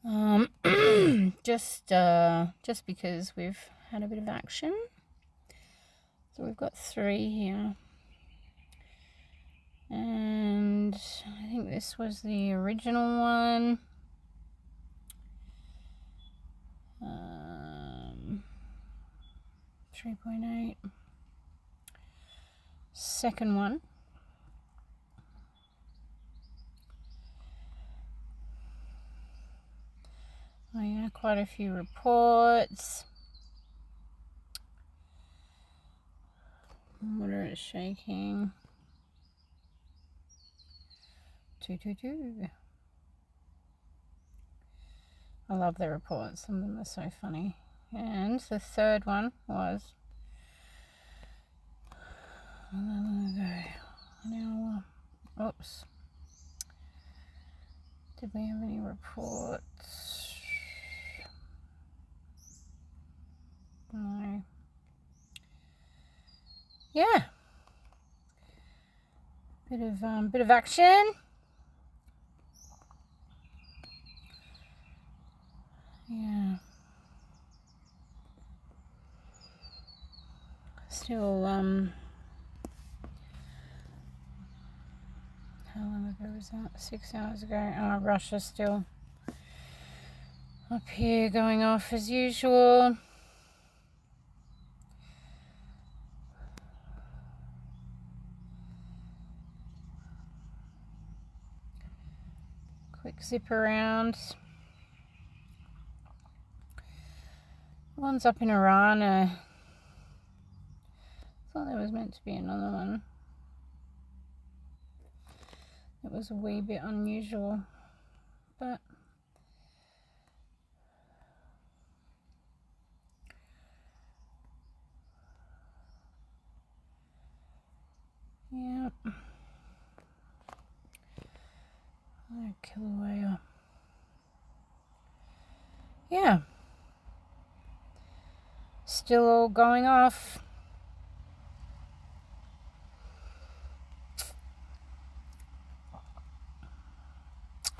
Um, just because we've had a bit of action. So we've got 3 here. And I think this was the original one. 3.8. Second one. Oh yeah, quite a few reports. Water is shaking. 222. I love the reports. Some of them are so funny. And the third one was an hour. Oops. Did we have any reports? No. Yeah. Bit of action. Yeah. Still, how long ago was that? 6 hours ago. Oh, Russia's still up here going off as usual. Quick zip around. One's up in Iran. I thought there was meant to be another one. It was a wee bit unusual, but yeah. Kilauea. Yeah. Still all going off.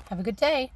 Have a good day.